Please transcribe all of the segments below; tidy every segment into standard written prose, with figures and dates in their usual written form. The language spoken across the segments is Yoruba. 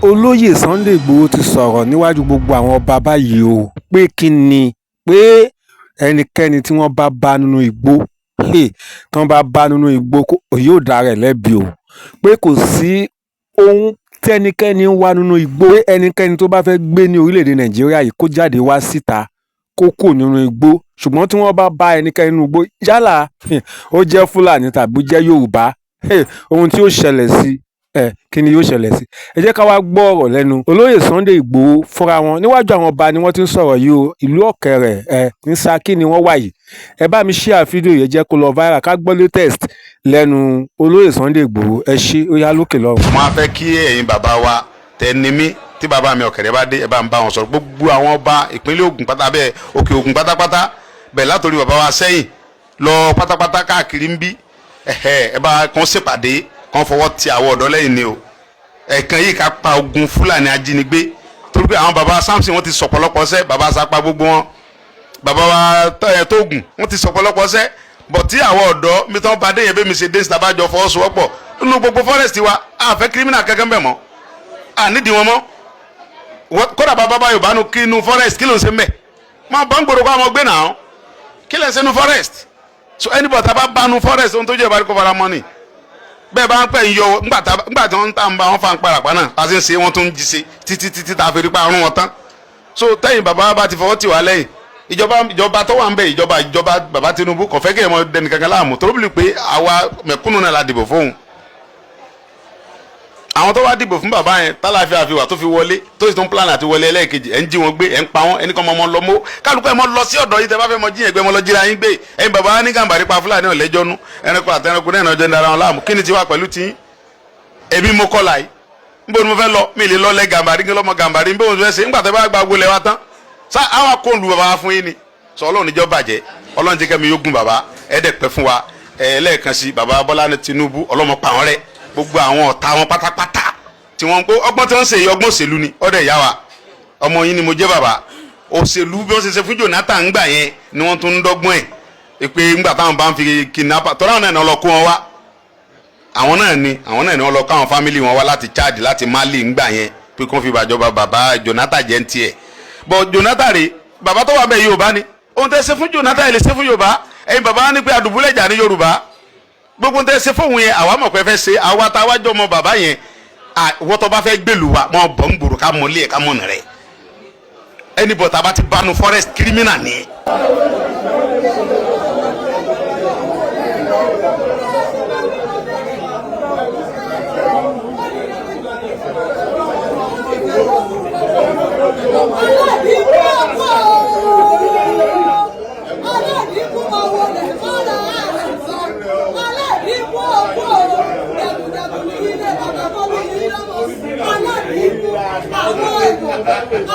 olóyè Sunday Igboho ti sọ̀rọ̀ níwájú gbogbo àwọn ọba báyìí o pé kí ni pé ẹnikẹ́ni tí wọ́n bá bá nínú igbó tí wọ́n bá bá nínú igbó yóò dá rẹ̀ lẹ́bi o pé kò sí ohun tí ẹnikẹ́ni ń wá nínú igbó pé ẹnikẹ́ni tó bá fẹ́ gbé ní orílẹ̀-èdè Nàìjíríà yìí kó jáde wá síta kó kù nínú igbó ṣùgbọ́n tí wọ́n bá bá ẹnikẹ́ni nínú igbó yálà ó jẹ́ Fúlàní tàbí jẹ́ Yorùbá ohun tí ó ṣẹlẹ̀ sí kí ni yóò ṣẹlẹ̀ sí. ẹ jẹ́ ká wá gbọ́ ọ̀rọ̀ lẹ́nu olóyè Sunday Igboho fúnra wọn níwájú àwọn ọba ni wọ́n ti ń sọ̀rọ̀ yìí o ìlú Ọ̀kẹrẹ̀ ní Ṣakí ni wọ́n wà yìí. ẹ bá mi share fídíò yẹn jẹ́ kó lọ viral ká gbọ́ latest lẹ́nu olóyè Sunday Igboho. ẹ ṣé ó yá lókè lọ́rùn. mo á fẹ́ kí ẹ̀yin bàbá wa tẹni mí tí bàbá mi Ọ̀kẹrẹ̀ bá dé ẹ bá ń bá wọn sọ̀rọ̀ gbogbo àwọn ọba ìpínlẹ̀ Ògùn pátá bẹ́ẹ̀ Òkè Ògùn pátápátá bẹ́ẹ̀ látòrí bàbá wa sẹ́yìn lọ pátápátá káàkiri ń bí ẹ bá kàn ṣèpàdé kàn fọwọ́ ti àwọn ọ̀dọ́ lẹ́yìn ni o ẹ̀kan yìí ká pa ogun Fúlàní ajínigbé torí pé àwọn baba Samson wọ́n ti sọ̀pọ̀lọpọ̀ sẹ́ baba Sapa gbogbo wọn baba wa Tóògùn wọ́n ti sọ̀pọ̀lọpọ̀ sẹ́ bọ̀ tí àwọn ọ̀dọ́ mi tán bá dé yẹn bẹ́ẹ̀ mi ṣe dé síta bá jọ fọwọ́sowọ́pọ̀ nínú gbogbo forest wa àfẹ́ kírímìnà kankan bẹ̀ mọ́ ànídìí wọn mọ́ kódà bàbá bá Yorùbá nu kí inú forest kí ló ń ṣe mẹ́ máa bá ń gbòòrò kó àwọn gbé náà kí lè ṣe nu forest so anybody tá a bá bá nu forest ohun tó jẹ́ ìbáraẹ̀kọ́ fara mọ́ ni bẹ́ẹ̀ bá ń pẹ́ ń yọ ńgbà tí wọ́n ń tà ń bá wọn fa ń parapá náà a ti ń ṣe wọ́n tún ń jí ṣe títí tá a fi rí pa àrùn wọn tán so tẹ́yìn bàbá bá ti fọwọ́ tì wá lẹ́yìn ìjọba tó wà ń bẹ ìjọba bàbá Tinubu kò fẹ́ kí ẹ̀ mọ dẹni kankan láàmú tó bí pé àwa mẹ̀kúnnù náà la dìbò fóun àwọn tó wá dìbò fún bàbá yẹn tálàfíà fi wà tó fi wọlé tó sì tún plan àti wọlé ẹlẹ́ẹ̀kejì ẹ̀ ń jí wọn gbé ẹ̀ ń pa wọn ẹnì kan mọ́ lọ mọ́ kálukú ẹ̀ mọ́ lọ sí ọ̀dọ̀ yìí tẹ́ bá fẹ́ mọ jíyàn gbé mọ́ lọ jíra yín gbé ẹ̀yin bàbá ní Gàmbàrí pa Fúlàní ọ̀lẹ́jọ́nú ẹranko àtẹranko náà ọjọ́ ń dara wọn láàmú kí ni ti wá pẹ̀lú tí èmi mo kọ́ láì níbo ni mo fẹ́ lọ mi lè lọ lẹ Gàmbàrí kí lọ́mọ Gàmbàrí níbo ni mo fẹ́ ṣe nígbà tẹ́ bá gba agbolẹ̀ wa tán sá àwọn akóńlù bàbá fún yín ni sọ Ọlọ́run níjọ́ bàjẹ́ Ọlọ́run jẹ́ kẹ́mi yóò gun bàbá ẹ̀ẹ́dẹ̀ pẹ́ fún wa ẹ̀ẹ́lẹ́ẹ̀kan sí bàbá Bọ́lá Tinubu ọlọ́mọ pa wọn rẹ gbogbo àwọn ọ̀tá wọn pátápátá tí wọ́n ń gbó ọgbọ́n tí wọ́n ń ṣe ọgbọ́n òṣèlú ni ọ̀dẹ̀ ìyá wa ọmọ yín ni mo jẹ́ bàbá òṣèlú bí wọ́n ṣe fún Jonathan ńgbà yẹn ni wọ́n tún ń dọ́gbọ́n ẹ̀ pé ńgbà táwọn bá ń fi kidnapper tọ́lá náà ni wọ́n lọ kó wọn wá àwọn náà ni wọ́n lọ kó àwọn fámìlì wọn wá láti Chad láti Mali ńgbà yẹn pé kí wọ́n fi bàjọba bàbá Jonathan jẹ́ ń tiẹ̀ bọ́ Jonathan rè bàbá tó wà bẹ́ẹ̀ Yorùbá ni ohun tẹ́ ṣe fún Jonathan ẹ̀ lè ṣe fún Yorùbá ẹ̀yin bàbá ní pé àdùbúlẹ̀jà ní Yorùbá gbogbo tẹ́ ṣe fóun yẹn àwa mọ̀ pé fẹ́ ṣe àwa tá a wájọ́ ọmọ bàbá yẹn wọ́n tó bá fẹ́ gbèlú wa mọ́ bọ̀ ń gbòòrò ká mọ ilé ẹ̀ ká mọ̀ nà rẹ̀ ẹni bọ̀ tá a bá ti bánu forest criminal ni.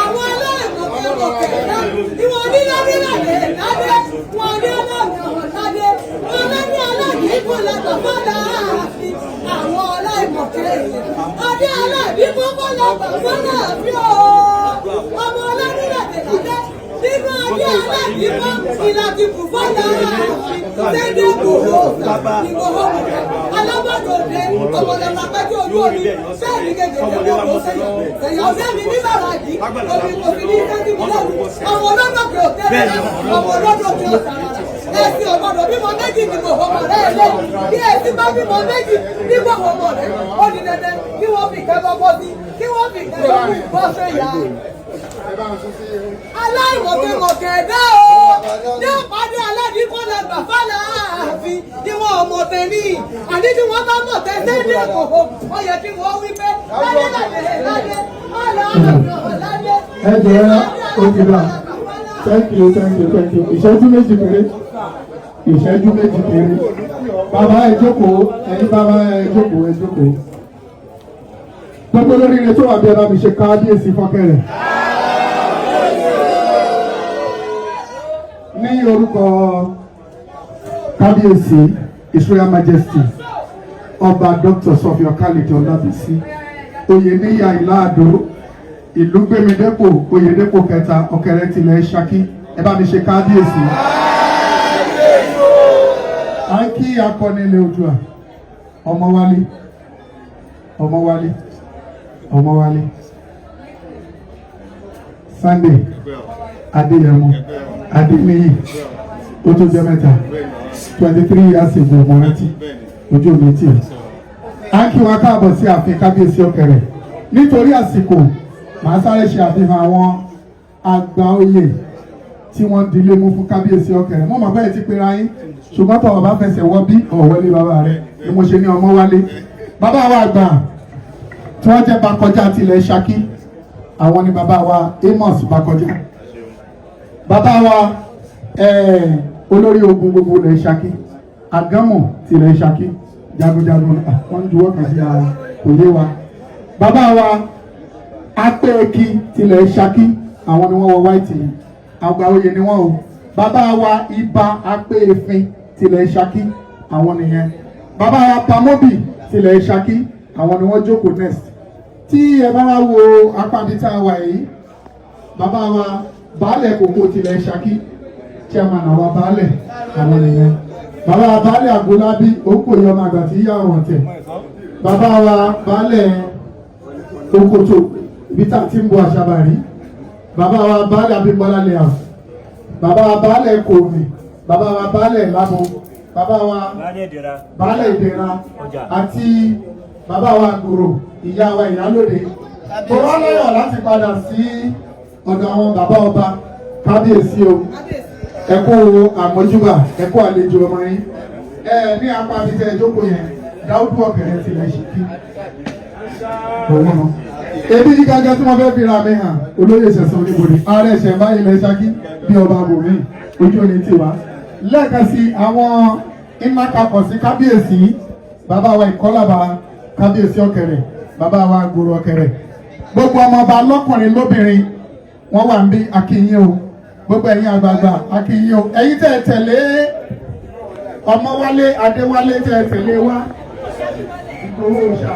àwọn aláìmọ̀ kẹ́kọ̀ọ́ kẹ̀kẹ́ ìwọ̀n níláàbí làdé ládé wọn ní ọlọ́ọ̀dọ̀ ládé wọn lẹ́ni aláìdínkù lọ́tọ̀ fọ́dà ààfin àwọn aláìmọ̀ kẹ́kẹ́ adé aláìdínkù lọ́tọ̀ fọ́dà ààfin ọmọ ọlọ́ni làdé ládé nínú adé aláìdínkù ìlàjìkù fọ́dà ààfin dédé gbòòrò ìgbòho alábàdòdè ọmọdé pàpẹ́jọ́ ojú omi bẹ́ẹ̀ ni gègé ọmọ sẹ́yìn ọ̀sẹ̀ mi ní bàrà yìí omi kò fi ní sẹ́ni mi lẹ́nu ọmọ ọlọ́dọ̀ kí o tẹ́lẹ̀ ọmọ ọlọ́dọ̀ kí o tààrà ẹ̀sìn ọ̀gbọ́dọ̀ bímọ méjì ní gbòhómọ̀ rẹ̀ lé bí ẹ̀sìn bá bímọ méjì ní gbòhómọ̀ rẹ̀ ó di dandan kí wọ́n fi kẹ́ bọ́bọ́ sí kí wọ́n fi kẹ́ bọ́ sí ìyá. aláìmọ̀kẹ́mọ̀kẹ́ dá o ní ọ̀pádé aládìkọ́lẹ̀ gbàfálà ààfin tí wọ́n ọmọ tẹ̀lé àní tí wọ́n bá mọ̀ tẹ́ sẹ́ni ẹ̀kọ́ ó yẹ kí wọ́n wí pé ládé ládé ọ̀làdé. ẹ jẹ́ òkèlà thank you ìṣẹ́jú méjì péré bàbá ẹ jókòó ẹ̀yin bàbá ẹ jókòó gbogbo lórí ilé tó wà bí ẹ bá mi ṣe kábíyèsí fọ́kẹ́rẹ́ ní orúkọ kábíyèsí His Royal Majesty ọba Dr. Sofia Khalid Ọlábísí Oyèníyà Ìlàdó ìlú gbémidépò Oyèdépò kẹta Ọ̀kẹrẹ̀ tilẹ̀ Ṣakí ẹ bá mi ṣe kábíyèsí. à ń kí akọni ilẹ̀ Oòduà Ọmọwálé Ọmọwálé, Sunday Adéyẹmọ Adéníyì ó tó jẹ́ mẹ́ta 23 years ago mo rántí ojú omi tí a kí wa káàbọ̀ sí ààfin kábíyèsí Ọ̀kẹ̀rẹ̀. Nítorí àsìkò màá sáré ṣe àfihàn àwọn àgbà oyè tí wọ́n dilé mú fún kábíyèsí Ọ̀kẹ̀rẹ̀. Mo mọ̀ bẹ́ẹ̀ ti pera yín ṣùgbọ́n tọ̀wọ̀ bá fẹsẹ̀ wọ́ bí ọ̀wọ́lé bàbá rẹ̀ ni mo ṣe ní Ọmọwálé. Bàbá wa àgbà tí wọ́n jẹ́ Bakọjá tilẹ̀ Ṣakí, àwọn ni bàbá wa Amos Bakọjá. Bàbá wa olórí ogun gbogbo ilẹ̀ Ṣakí, Àgámọ̀ tilẹ̀ Ṣakí, jagunjagun wọ́n ń juwọ́ kan sí ara kò yé wa. Bàbá wa Apẹ́ẹ̀kì tilẹ̀ Ṣakí, àwọn ni wọ́n wọ white yìí, àgbà oyè ni wọ́n o. Bàbá wa Ìbà Apẹ́ẹ̀fin tilẹ̀ Ṣakí, àwọn nìyẹn. Bàbá wa Pamọ́bì tilẹ̀ Ṣakí, àwọn ni wọ́n jókòó next. Tí ẹ bá wá wo apábítà wa yìí, bàbá wa Baálẹ̀ Kòkó tilẹ̀ Ṣakí, chairman àwa baálẹ̀, àwọn nìyẹn. Bàbá wa Baálẹ̀ Àgọ́lábí Òkòyè ọmọ àgbà tí yá ọ̀rọ̀ tẹ̀. Bàbá wa Baálẹ̀ Òkòtò ibi tá ti ń bọ Àṣàbàrí. Bàbá wa Baálẹ̀ Abímbọ́lá Lẹ́yà. Bàbá wa Baálẹ̀ Kòmì. Bàbá wa Baálẹ̀ Lábo. Bàbá wa Baálẹ̀ Ìdẹ̀ra àti bàbá wa Gbòrò, ìyá wa Ìyálóde. Mo wá lọ́yọ̀ láti padà sí ọ̀dọ̀ àwọn bàbá ọba kábíyèsí o. Ẹ kú àmójúbà, ẹ kú àlejò ọmọ yín. Ní apá àbíkẹ́ ìjókòó yẹn, Dáúdù Ọ̀kẹ̀rẹ̀ tilẹ̀ Ṣakí. Ebi ní gángan tí wọ́n fẹ́ fira mi hàn, olóyè Ṣẹ̀san Oníbodè, ààrẹ ìṣẹ̀mbá ilẹ̀ Ṣakí bí ọba bòmí, ojú òní tiwa. Lẹ́ẹ̀kan sí àwọn ìmákapọ̀ sí kábíyèsí, bàbá wa Ìkọ́làbà kábíyèsí Ọ̀kẹ̀rẹ̀, bàbá wa Gbòrò Ọ̀kẹ̀rẹ̀. Gbogbo ọmọ ọba lọ́kùnrin lóbìnrin wọ́n wà ń bí akínyìn o. Gbogbo ẹ̀yin àgbààgbà akínyìn o. Ẹ̀yin tẹ́ tẹ̀lé Ọmọwálé Adéwálé tẹ́ tẹ̀lé wá. Ìgbòho ṣá.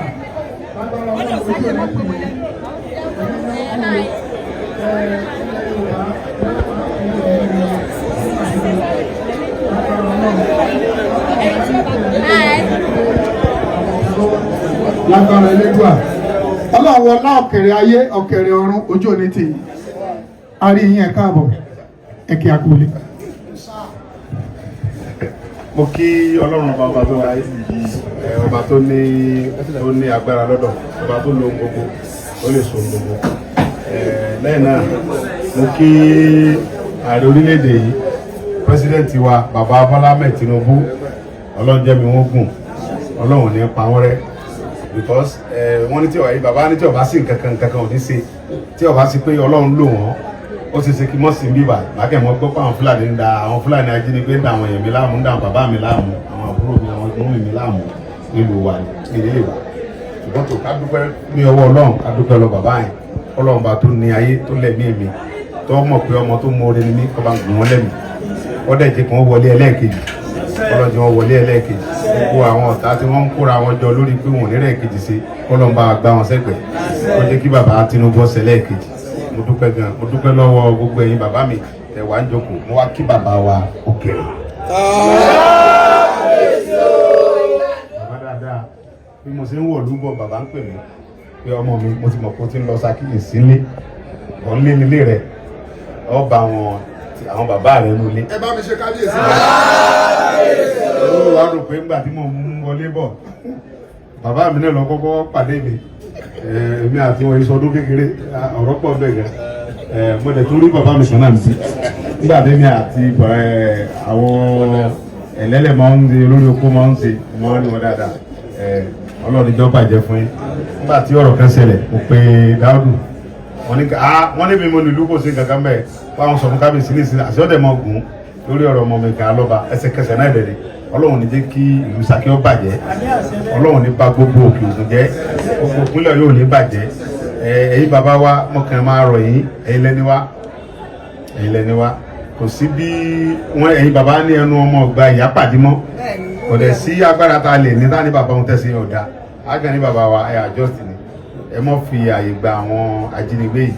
Lágbára Elédùà. Ọlọ́run wọlá Ọ̀kẹ̀rẹ̀ ayé Ọ̀kẹ̀rẹ̀ ọ̀run ojú òní tì í. A rí yín ẹ káàbọ̀ ẹ̀kẹ́ àkúlé. Mo kí Ọlọ́run ọba tó wáyé ọba tó ní agbára lọ́dọ̀, ọba tó lo gbogbo, ó lè so gbogbo. Lẹ́yìn náà mo kí ààrẹ orílẹ̀-èdè yìí, pẹ́sidẹ̀ntì wa bàbá Bọ́lá Ahmed Tinubu, Ọlọ́run jẹ́ mi wọ́n gùn, Ọlọ́run ní pa wọ́n rẹ́. Because wọ́n ní tí ọ̀rẹ́ bàbá ní tí ọba sí nǹkan kan ò ní ṣe, tí ọba sí pé Ọlọ́run lò wọ́n, ó ṣe kí mọ́ sí ń bíbà lákẹ̀mọ́ gbọ́ pé àwọn Fúlàní ń da àwọn Fúlàní ajínigbé ń da àwọn èèyàn mi láàmú, ń da àwọn bàbá mi láàmú, àwọn àbúrò mi, àwọn ìgbóhùn mi láàmú nílùú wa nílé wa. Ṣùgbọ́n tó ká dúpẹ́ ní ọwọ́ Ọlọ́run, ká dúpẹ́ lọ bàbá yẹn, Ọlọ́run bá tó ní ayé tó lẹ̀mí mi, tó mọ̀ pé ọmọ tó mọ̀ọ́rẹ́ ni mí, ọba gùn wọ́n lẹ́mí. Wọ́n dẹ̀ jẹ́ kí wọ́n wọlé ẹlẹ́ẹ̀kejì, ọlọ́jọ́ wọn wọlé ẹlẹ́ẹ̀kejì. Gbogbo àwọn ọ̀tá tí wọ́n ń kóra wọn jọ lórí pé wọn ò ní rẹ̀ẹ̀kejì ṣe, Ọlọ́run bá gbá wọn sẹ́gbẹ̀ẹ́. Ó jẹ́ kí bàbá Tinubu ọ̀sẹ̀ lẹ́ẹ̀kejì. Mo dúpẹ́ gan, mo dúpẹ́ lọ́wọ́ gbogbo ẹ̀yin bàbá mi tẹ́ wá ń jókòó, mo wá kí bàbá wa Ọ̀kẹ̀rẹ̀. Bàbá dáadáa, bí mo ṣe ń wọ̀ lúbọ̀ bàbá ń pè mí pé ọmọ mi, mo ti mọ̀ pé ó ti ń lọ ṣàkíyèsí nílé, ọ̀ ń lé nílé rẹ̀, ọba àwọn bàbá rẹ̀ nulẹ̀. Ẹ bá mi ṣe kábíyèsí. Olúwa rò pé ńgbà tí mo mú wọlé bọ̀, bàbá mi náà lọ kọ́kọ́ pàdé mi. Èmi àti wọn ìsọdún kékeré, ọ̀rọ̀ pọ̀ bẹ́ẹ̀ gan. Mo dẹ̀ tún rí bàbá mi kan náà níbí. Nígbà tí mi àti àwọn ẹlẹ́lẹ̀ máa ń ṣe, olórí oko máa ń ṣe, mo rí wọn dáadáa. Ọlọ́run ìjọ bàjẹ́ fún yín. Nígbà tí ọ̀rọ̀ kan ṣẹlẹ̀, mo pe Dáúdù. Wọ́n ní mi mo nílùú kò sí kankan bẹ́ẹ̀. Báwọn sọ fún kábíyèsí ní ìsinmi, àṣẹ ọ̀dẹ̀ mọ̀ gùn lórí ọ̀rọ̀ ọmọ mi kan lọ́ba ẹsẹ̀kẹsẹ̀ náà dẹ̀ ni. Ọlọ́run ní jẹ́ kí ìlú Ṣakí ó bàjẹ́, Ọlọ́run ní bà gbogbo òkè ògùn jẹ́, gbogbo ìpínlẹ̀ yóò ní bàjẹ́. Ẹ̀yin bàbá wa mọ̀kàn máa rọ̀ yín, ẹ̀yin lẹ́ni wá, kò sí bí wọ́n ẹ̀yin bàbá ní ẹnu ọmọ ọgbà ìyá pàdé mọ́, kò dẹ̀ sí agbára tá a lè ní tá ní bàbá wọn tẹ̀sí ọ̀dà, àgbẹ̀ ní bàbá wa ẹ̀ àjọsìn ni, ẹ mọ́ fi àyè gba àwọn ajínigbé yìí,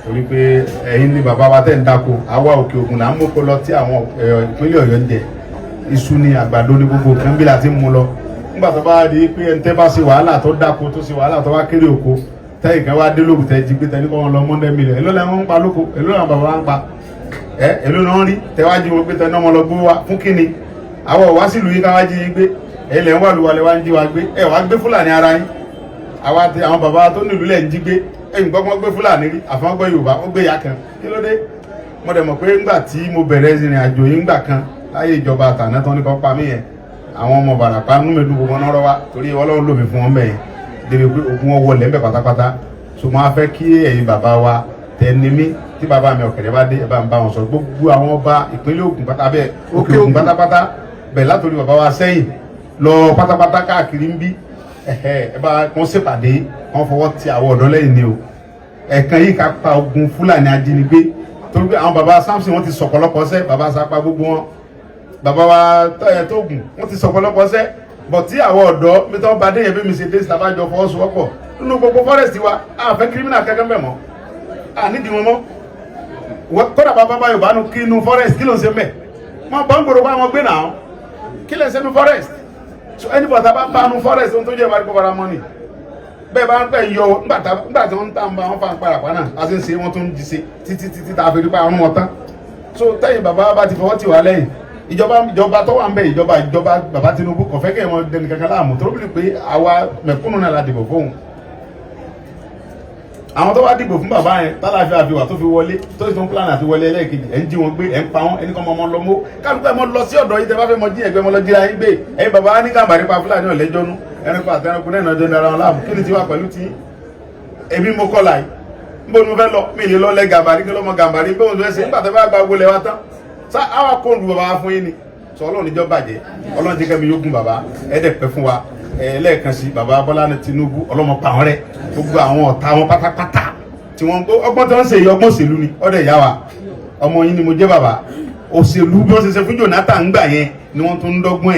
torí pé ẹ̀yin ní bàbá wa tẹ̀ ń dáko, àwa òkè ògùn là ń mú lọ tí àwọn ìpínlẹ̀ Ọ̀yọ́ ń jẹ, iṣu ni àgbàdo ní gbogbo kan bí la ti mú lọ, nígbà tó bá di pé ẹni tẹ́ bá ṣe wàhálà tó dáko tó ṣe wàhálà tó wá kéré oko tẹ́yìn kan wá dé lóògùn tẹ́ jí gbé tẹ́ni kọ́ wọn lọ mọ́ndẹ́ mílíọ̀n èló lẹ́wọ̀n ń pa lóko èló làwọn bàbá wa ń pa èló náà rí tẹ́wá jí wọn gbé tẹ́ni ọmọ lọ gbé wa fún kíni àwọn wá sílùú yín ká wá jí yín gbé ẹ̀lẹ́ ń wà lùwalẹ̀ wá ń jí wa gbé wá gbé fúlàní ara yín àwọn bàbá tó nílùú lẹ̀ ń jí gbé ẹ̀yìn gbọ́gbọ́n gbé fúlàní rí àfọwọ́gbọ́ Yorùbá ó gbé ya kan kí ló dé mo dẹ̀ mọ̀ pé ńgbà tí mo bẹ̀rẹ̀ ìrìn àjò yín ńgbà kan láyé ìjọba àtàná tán ní kan pa mí yẹn àwọn ọmọ Ìbàràpá númẹ̀dù gbogbo wọn náà wá torí Ọlọ́run lòmí fún wọn bẹ́ẹ̀ débi pé ogun wọn wọlé ńbẹ pátápátá so mo á fẹ́ kí ẹ̀yin bàbá wa tẹni mí tí bàbá mi Ọ̀kẹ́rẹ́ bá dé ẹ bá ń bá wọn sọ gbogbo àwọn ọba ìpínlẹ̀ Ògùn pátá bẹ́ẹ̀ Òkè Ògùn pátápátá bẹ́ẹ̀ látòrí bàbá wa sẹ́yìn lọ pátápátá káàkiri ń bí ẹ bá wọn ṣèpàdé wọn fọwọ́ ti àwọn ọ̀dọ́ lẹ́yìn ni o ẹ̀kan yìí ká pa ogun Fúlàní ajínigbé torí pé àwọn bàbá Samson wọn ti sọ̀pọ̀lọpọ̀ sẹ́ bàbá Sapa gbogbo wọn bàbá wa Tóògùn wọn ti sọ̀pọ̀lọpọ̀ sẹ́ bọ̀ tí àwọn ọ̀dọ́ mi tó bá dé yẹn bí mi ṣe dé sítábàjọ fọwọ́sowọ́pọ̀ nínú gbogbo fọ́rẹ́sì wa àfẹ́ kírímìnà kẹ́kẹ́ bẹ̀ mọ́ nídìí wọn mọ́ kódà bàbá bá Yorùbá nu kí inú fọ́rẹ́sì kí ló ń ṣe mẹ́ wọn bá ń gbòòrò bá wọn gbé náà kí lè ṣe nu fọ́rẹ́sì so anybody tá bá bá nu fọ́rẹ́sì ohun tó jẹ́ ìwádìí kọ́kọ́ra mọ́nì bẹ́ẹ̀ bá ń pẹ́ yọ nígbà tí wọ́n ń tà ń bá wọn fa ń parapá náà a ti ń ṣe wọ́n tó ń jí ṣe títí tá a fi rí pa àrùn wọn tán so tẹ́yìn bàbá bá ti fọwọ́ tì wá lẹ́yìn ìjọba tó wà ń bẹ ìjọba bàbá Tinubu kò fẹ́ kẹ́ ẹ̀ mọ dẹni kankan láàmú tó bí pé àwa mẹ̀kúnnù náà la dìbò fóun àwọn tó wá dìbò fún bàbá yẹn tálàfíà àfihàn tó fi wọlé tó sì tún plan àti wọlé ẹlẹ́ẹ̀kejì ẹ̀ ń jí wọn gbé ẹ̀ ń pa wọn ẹni kan mọ́ lọ mọ́ kálukú ẹ̀ mọ́ lọ sí ọ̀dọ̀ yìí tẹ́ bá fẹ́ mọ jí ẹ̀gbẹ́ mọ́ lọ jíra yín gbé ẹ̀yin bàbá wa ní Gàmbàrí pa Fúlàní ọ̀lẹ́jọ́nú ẹranko àtẹranko náà ìnájọ́ dára wọn láàmú kí ni ti wá pẹ̀lú tí èmi mo kọ́ láì níbo ni mo fẹ́ lọ mi lè lọ lẹ Gàmbàrí kí lọ́mọ Gàmbàrí pé òun fẹ́ ṣe nígbà tó bá gba gbogbo lẹ̀ wá tán sá àwa kó ń lu bàbá wa fún yín ni sọ Ọlọ́run níjọ́ bàjẹ́ Ọlọ́run jẹ́ kẹ́mi yógun bàbá ẹ̀ẹ́dẹ̀ pẹ́ fún wa lẹ́ẹ̀kan sí bàbá Bọ́lá Tinubu ọlọ́mọ pa wọn rẹ̀ gbogbo àwọn ọ̀tá wọn pátápátá tí wọ́n ọgbọ́n tí wọ́n ń ṣe ọgbọ́n òṣèlú ni ọ̀dẹ̀ ìyá wa ọmọ yín ni mo jẹ́ bàbá òṣèlú bí wọ́n ṣe ṣe fún Jonathan ńgbà yẹn ni wọ́n tún ń dọ́gbọ́n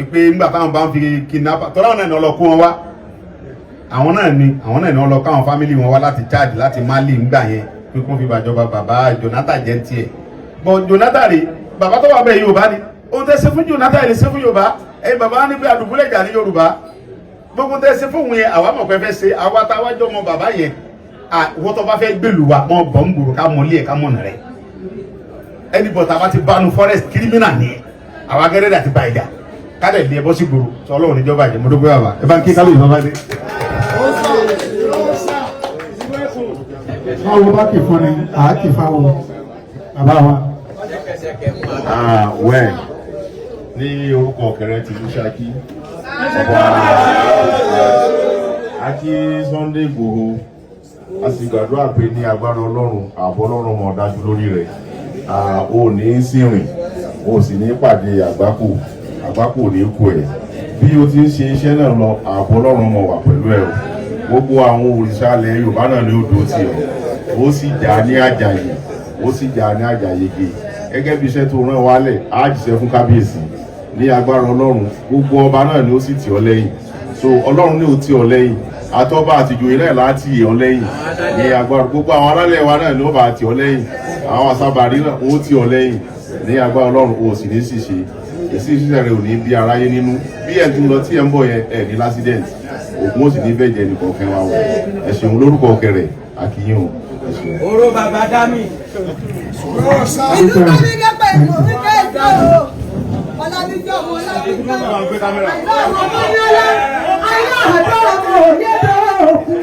ẹ̀ pé ńgbà táwọn bá ń fi kidnapper tọ́lá wọn náà ní ọlọ́kú wọn wá àwọn náà ní ọlọ́kú àwọn fámìlì wọn wá láti Chad láti Mali ńgbà yẹn pé kó fi bàjọba bàbá Jonathan jẹ́ tiẹ̀ bọ́ Jonathan rè bàbá tó wà bẹ́ẹ̀ Yorùbá ni ohun tẹ́ ṣe fún Jonathan lè ṣe fún Yorùbá ẹ̀yin bàbá ní pé àdùbúlẹ̀ jà ní Yorùbá gbogbo tẹ́ ṣe fún òun yẹn àwa mọ̀ pé fẹ́ ṣe àwa táwájọ́ mọ bàbá yẹn wọ́n tó bá fẹ́ gbèlú wa mọ́ bọ̀ ń gbòòrò ká mọ́lé ẹ̀ ká mọ̀nà rẹ̀ ẹni bọ̀ tá a bá ti bánu forest criminal ni àwa gẹ́rẹ́dà ti bá ìjà kádẹ̀ lé ẹ bọ́ sí gbòòrò sọ Ọlọ́run níjọba ìjẹ́ mọ́tò gbéra wa ẹ bá ń kí kálù ìjọba dé. báwo bá kì fún ni àá kì fáwọn bàbá wa. wẹ́ẹ̀ ní orúkọ Ọ̀kẹ́rẹ́ tìlú Ṣakí Akí Sunday Igboho a sì gbàdúrà pé ní agbára Ọlọ́run ààbò Ọlọ́run mọ̀ dájú lórí rẹ̀ ò ní sìnrìn ò sì ní pàdé àgbákò ní kú ẹ̀ bí o ti ń ṣe iṣẹ́ náà lọ ààbò Ọlọ́run mọ̀ wà pẹ̀lú ẹ̀ o gbogbo àwọn òrìṣà ilẹ̀ Yorùbá náà ni ó dó tì ọ́ ó sì jà ní àjàyè ge gẹ́gẹ́ bí iṣẹ́ tó rán wálẹ̀ á jíṣẹ́ fún kábíyèsí ní agbára Ọlọ́run gbogbo ọba náà ni ó sì tì ọ́ lẹ́yìn so Ọlọ́run ní ó tì ọ́ lẹ́yìn àtọ́ba àtìjòyè náà láti ọ̀ lẹ́yìn ní agbára gbogbo àwọn alálẹ̀ wa náà ni ó bá tì ọ́ lẹ́yìn àwọn àsábàrí náà ó tì ọ́ lẹ́yìn ní agbára Ọlọ́run ó sì ní ṣìṣe èsì ìṣiṣẹ́ rẹ̀ ò ní bí aráyé nínú bí ẹ̀ tún lọ tí ẹ̀ ń bọ̀ yẹn ẹ̀ ní lásídẹ̀ǹt ògùn ó sì ní bẹ́ẹ̀ jẹ́ nìkan fẹ́ wa wọ̀ ẹ̀ ṣeun lórúkọ Ọ̀kẹ́rẹ́ àkìyàn o ẹ̀ ṣeun. oró bàbá dámì. ìlú tó ní kẹ́pẹ́ ìlú ní kẹ́ẹ̀dọ́ o ọ̀làdíjọ́ ọmọ ọ̀làdíjọ́ àìlọ́ ọmọ ọmọ yẹn lẹ́ àìlọ́ àdó ọmọ òye tó kù.